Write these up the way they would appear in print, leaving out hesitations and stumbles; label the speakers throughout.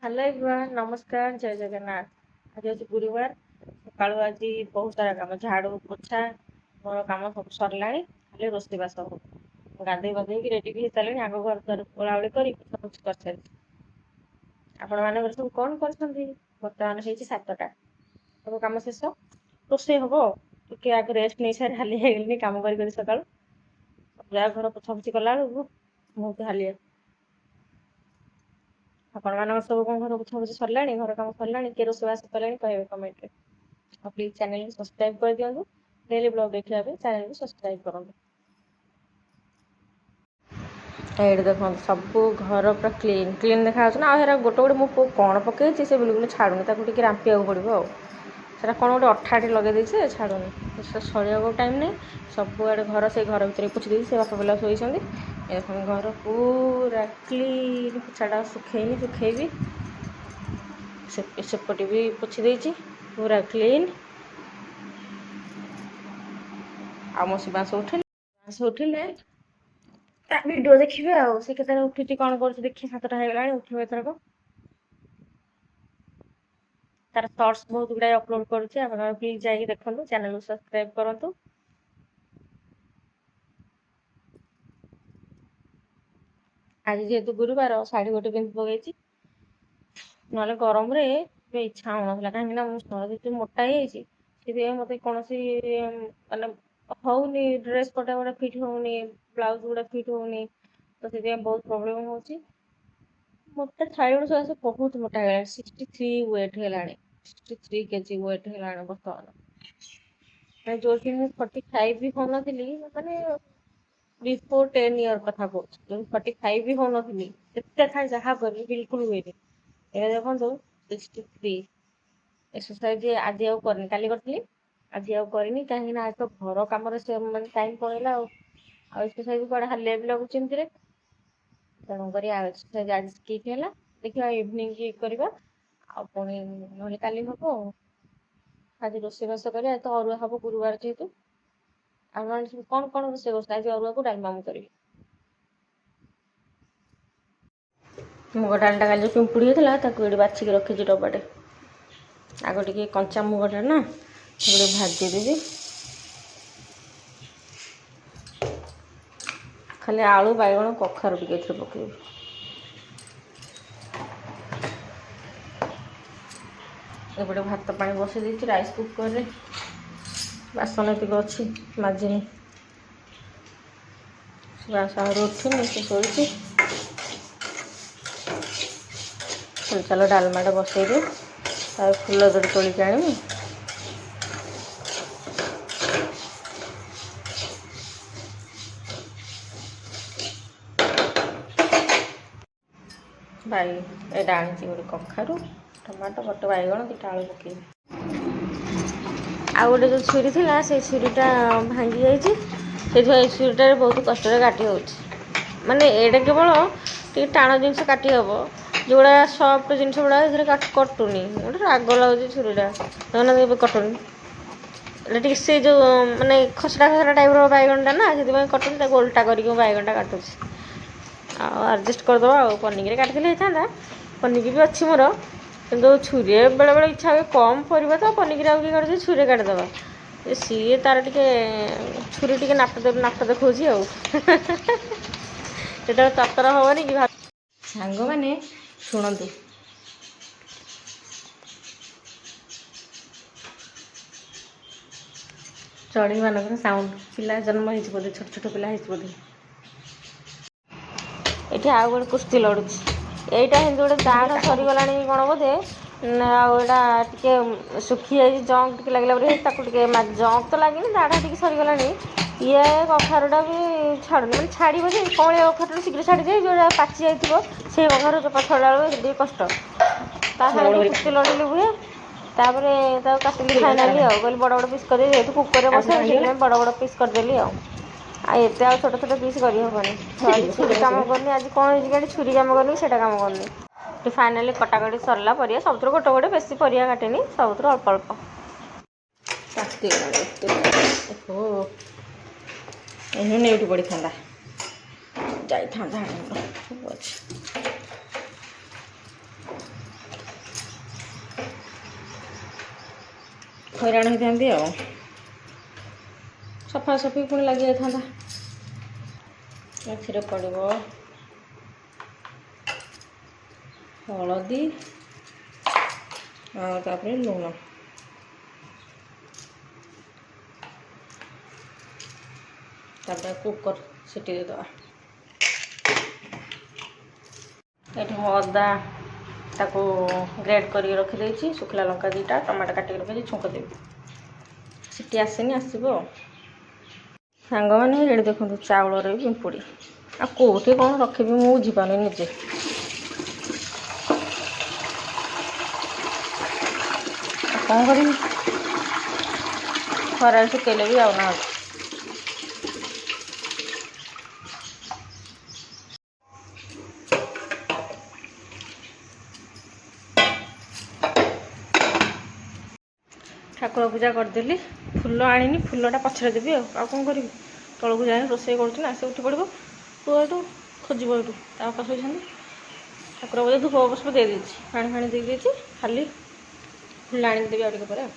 Speaker 1: Hello everyone, नमस्कार, जय जगन्नाथ। आज हूँ गुरुवार। सकाଳू आज बहुत सारा काम, झाड़ू पोछा मोर काम सब सरला। खाली रोषेईबास हो, गाधे गाधे रेडी भी सारे। आग घर द्वार ओलाओली कर सब कर सारी। आपण मान सब कौन कर बर्तमान हो 7टा सब कम शेष। रोषे हम टे आगे रेस्ट नहीं सारे हाली है कम कर सका जा घर पोछापोछि कला बहुत हालिया। आपण मान सब कौन घर पोछापोछि सरला, घर कम सरला, किए रोषेईबास कले कहे कमेंट रे। और प्लीज चैनल को सब्सक्राइब कर दिखाँ। डेली ब्लॉग देखा चैनल को सब्सक्राइब करूँ। ये देखो सब घर पूरा क्लीन क्लीन देखा ना। आ गोटे गोटे मो कौन पकई से बिल्कुल छाड़ूनी, ताकि रांपिया पड़ो। सेटा कौन गोटे अठाटी लगे देছে छाड़ूनी, सरिया टाइम नहीं। सब आड़े घर से घर भर पोछि दी से बापा पिला शोई। घर पूरा क्लीन, पोछाटा सुखेनी सुखेबी सेपटे भी पोछि देछि पूरा क्लीन। आम से बाँस उठिले वीडियो देखिए आउ से केते उठी कौन कर देखिए। 7टा हो गला उठे एथरक तार शॉर्ट्स बहुत गुड़ाए अपलोड करुचे। आप प्लीज जाइए देखो, चैनल को सब्सक्राइब करूँ। आज जेहेतु गुरुवार शाढ़ी गोटे पिंधि पकई ना गरम रे इच्छा होना कहीं शरीर मोटा ही मत कौन मानने होनी ड्रेस पटा गुड़ा फिट होनी, ब्लाउज गुड़ा फिट होनी, तो से बहुत प्रोब्लेम हो मोटा छाड़ी सकाशे बहुत मोटा है। 63 वेट है, 63 केजी वेट है बर्तमान। जो 45 भी हो माने बिफोर 10 ईयर कथा कहूँ 45 भी हो खाए जहाँ कर बिल्कुल हुए। ये देखो 63। एक्सरसाइज आज आउ करनी, काली करी आज आउ करनी कहीं आज तो घर कम मैंने टाइम पड़ेगा। एक्सरसाइज कड़े हालिया भी लगुच तेणुक एक्सरसाइज आज स्किप है। देखिए इवनिंग करवा पुणी ना काली हम। आज रोषेईबास कर तो अरुआ हम गुरुवार जेहेतु। आप कौन कौन रोषे आज अरुआ को डालमा करी। मुग डालटा का पिंपुड़ी होता ये बाछिक रखी डबाटे। आग टे कंचा मुगटा ना भाजी देवी। खाली आलू बैगण कखारू टे पकड़ एपटे भात पानी बसई देती राइस कुकर रे। बासन एतिक अच्छी माजिनी उठुनी से शोची। चलो डालमाटा बसई दे फूल दड़ी तोलिक आनी। भाई एटा आनी गोटे कखारू टमाटो गोटे बैगण 2टा आलू पकई। आ गोटे जो छुरी थी से छुरीटा भांगी जाइए। छुरीटार बहुत कष्ट काटी हो माने एटा केवल टे टाण जिनस काटी हम जोड़ा सफ्ट जिनस गुड़ा कटुनी गोटे राग लगुच छुरीटा कटुनी टे से जो माने खसड़ा खसड़ा टाइप बैगणटा ना से कटुनी उल्टा करके बैगणटा काटुची। आडजस्ट करदे पनिकी काटिले होता। पनिकी भी अच्छी मोर कि छुरी बेले बेले इच्छा हुए कम पड़ा तो पनिकी आगे कर छुरी काटिदेवा। सी तार टे छुरी टे नाप देखा जो ततर हेनी कि सांग मैंने शुणु। चढ़ी मान साउंड पिला जन्म हो बोधे, छोट छोट पिला बोधे। ये आउ गोटे कुस्ती लड़ुची यहीटा हिंदी गोटे दाढ़ सरीगला कौन बोधे। आटा टे सुखी जाए जंग टे लगे जंग तो लगे दाढ़ टे सरीगला। ये कखारुटा भी छाड़ू मैंने छाड़ बोझे कौलिया कखार शीघ्र छाड़ी जाए जो पाचि जाइए से कखार चोपा छड़ा बेल कष्ट कुस्ती लड़े हुए। तापर काटिली फाइनाली कहली बड़ बड़ पिस कर जेहतु कुकर बसे बड़ बड़ पिस करदेली एत आ छोट छोट पिस करहबनी। छुरी कम करनी आज कौन हो छुरी कम करनी से कम करनी। फाइनाली कटाकटी सरला पर सब गोटे गोटे बेस परिया काटेनि सब अल्प अल्प नेउटी पड़ी था जाई था सब अच्छे। ହଇରାଣ ହେଇଥାନ୍ତି ଆଉ ସଫାସଫି ପୁଣି ଲାଗି ଯାଇଥାନ୍ତା। ଏଥିରେ ପଡ଼ିବ ହଳଦୀ ଆଉ ତାପରେ ଲୁଣ। ତାପରେ କୁକର ସିଟି ଦେଇଦେବା। ଏଠି ମୁଁ ଅଦା ତାକୁ ଗ୍ରେଟ୍ କରିକି ରଖିଦେଇଛି, ଶୁଖିଲା ଲଙ୍କା 2ଟା, ଟମାଟୋ କାଟିକି ରଖିଛି, ଛୁଙ୍କ ଦେବି। ସିଟି ଆସିନି, ଆସିବ ଆଉ। ସାଙ୍ଗମାନେ ଏଠି ଦେଖନ୍ତୁ ଚାଉଳରେ ବି ପିମ୍ପୁଡ଼ି। ଆଉ କେଉଁଠି କ'ଣ ରଖିବି ମୁଁ ବୁଝିପାରୁନି ନିଜେ। କ'ଣ କରିବି, ଖରାରେ ଶୁଖେଇଲେ ବି ଆଉନାହାନ୍ତି। ଠାକୁର ପୂଜା କରିଦେଲି, ଫୁଲ ଆଣିନି, ଫୁଲଟା ପଛରେ ଦେବି ଆଉ କ'ଣ କରିବି। ତଳକୁ ଯାଇ ରୋଷେଇ କରୁଛି ନା, ସେ ଉଠି ପଡ଼ିବ, ପୁଅ ଏଠୁ ଖୋଜିବ, ଏଠୁ ତା ବାପା ଶୋଇଛନ୍ତି। ଠାକୁର ପୂଜା ଧୂପ ପୁଷ୍ପ ଦେଇଦେଇଛି, ପାଣି ଫାଣି ଦେଇଦେଇଛି, ଖାଲି ଫୁଲ ଆଣିକି ଦେବି ଆଉ ଟିକେ ପରେ।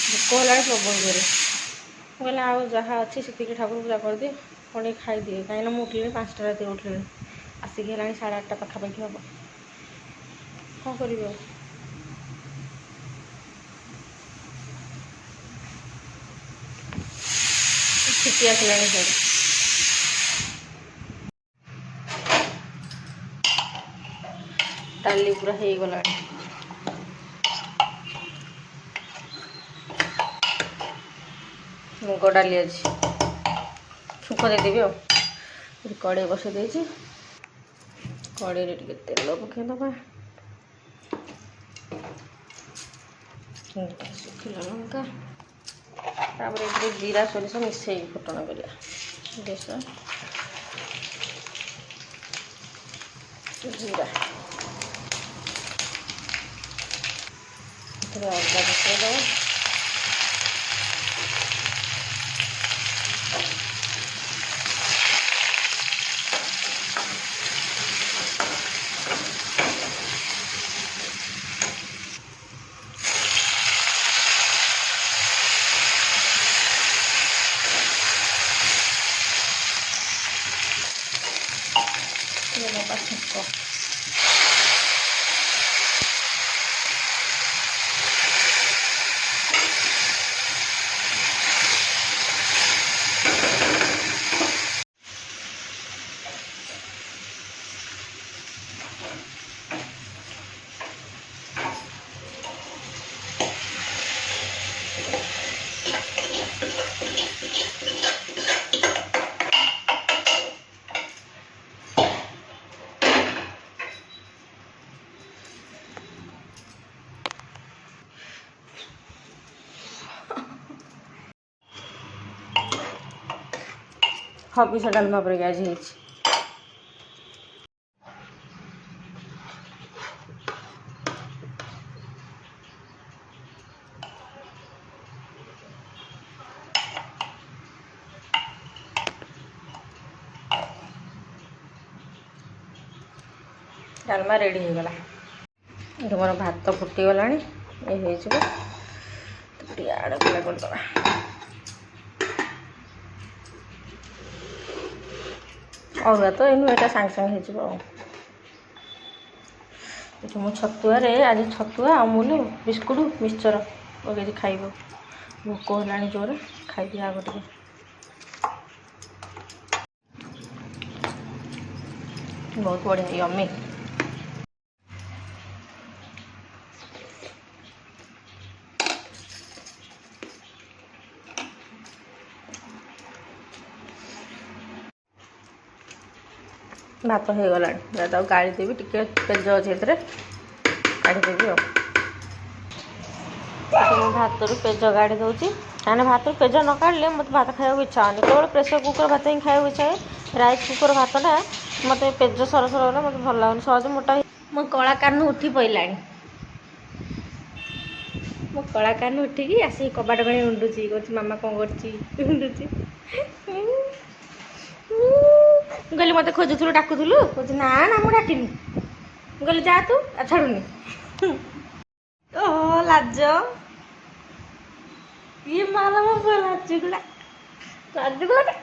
Speaker 1: ଭୋକ ହେଲାଣି ପ୍ରବଳ ଜୋରେ। ମୁଁ କହିଲି ଆଉ ଯାହା ଅଛି ସେତିକି ଠାକୁର ପୂଜା କରିଦିଏ, କ'ଣ ଟିକେ ଖାଇଦିଏ, କାହିଁକିନା ମୁଁ ଉଠିଲିଣି 5ଟା ରାତିରେ ଉଠିଲିଣି, ଆସିକି ହେଲାଣି 8:30 ପାଖାପାଖି ହେବ। କ'ଣ କରିବି ଆଉ। ଛୁଟି ଆସିଲାଣି ସବୁ। ଡାଲି ପୁରା ହେଇଗଲାଣି। ମୁଗ ଡାଲି ଅଛି, ଛୁଙ୍କ ଦେଇଦେବି ଆଉ। କଡ଼େଇ ବସାଇ ଦେଇଛି, କଡ଼େଇରେ ଟିକେ ତେଲ ପକାଇଦେବା, ଶୁଖିଲା ଲଙ୍କା, ତାପରେ ଏଥିରେ ଜିରା ସୋରିଷ ମିଶେଇକି ଫୁଟଣ କରିବା। ବେଶ ଜିରା, ଏଥିରେ ଅଦା ପକାଇଦେବା, ଛୁଙ୍କ, ହବିଷ ଡାଲମା ପରିକା ଆଜି ହେଇଛି। ଡାଲମା ରେଡ଼ି ହେଇଗଲା। ଏଠି ମୋର ଭାତ ଫୁଟିଗଲାଣି, ଏ ହେଇଯିବ, ଟିକେ ଆଡ଼ ପିଲା କରିଦେବା। ଅରୁଆ ତ ଏଇନୁ ଏଇଟା ସାଙ୍ଗେ ସାଙ୍ଗେ ହେଇଯିବ ଆଉ। ଏଠି ମୁଁ ଛତୁଆରେ ଆଜି ଛତୁଆ, ଅମୁଲ, ବିସ୍କୁଟ, ମିକ୍ସଚର ପକେଇକି ଖାଇବ। ଭୋକ ହେଲାଣି ଜୋରେ, ଖାଇଦିଏ ଆଗ ଟିକେ। ବହୁତ ବଢ଼ିଆ ୟମ୍ମି। ଭାତ ହେଇଗଲାଣି, ତାକୁ ଗାଳି ଦେବି, ଟିକେ ପେଜ ଅଛି ଏଥିରେ, କାଢ଼ିଦେବି ଆଉ। ମୁଁ ଭାତରୁ ପେଜ କାଢ଼ି ଦେଉଛି, କାହିଁକିନା ଭାତରୁ ପେଜ ନ କାଢ଼ିଲେ ମୋତେ ଭାତ ଖାଇବାକୁ ଇଚ୍ଛା ହେଉନି। କେବଳ ପ୍ରେସର କୁକର ଭାତ ହିଁ ଖାଇବାକୁ ଇଚ୍ଛା ହୁଏ। ରାଇସ୍ କୁକର ଭାତଟା ମୋତେ ପେଜ ସରସର ହେଲେ ମୋତେ ଭଲ ଲାଗୁନି, ସହଜ ମୋଟା। ମୋ କଳାକାରନୁ ଉଠି ପଇଲାଣି, ମୋ କଳାକାରନୁ ଉଠିକି ଆସିକି କବାଟ କଣେ ଉଣ୍ଡୁଛି, କହୁଛି ମାମା କ'ଣ କରୁଛି, ଉଣ୍ଡୁଛି। ମୁଁ କହିଲି ମୋତେ ଖୋଜୁଥିଲୁ, ଡାକୁଥିଲୁ, କହୁଛି ନା ନା ମୁଁ ଡାକିନି। ମୁଁ କହିଲି ଯା ତୁ, ଛାଡ଼ୁନି। ଓହୋ ଲାଜ, କିଏ ମାର ମୋ ପୁଅ ଲାଜୁକୁଲା ଲାଜୁକୁଲା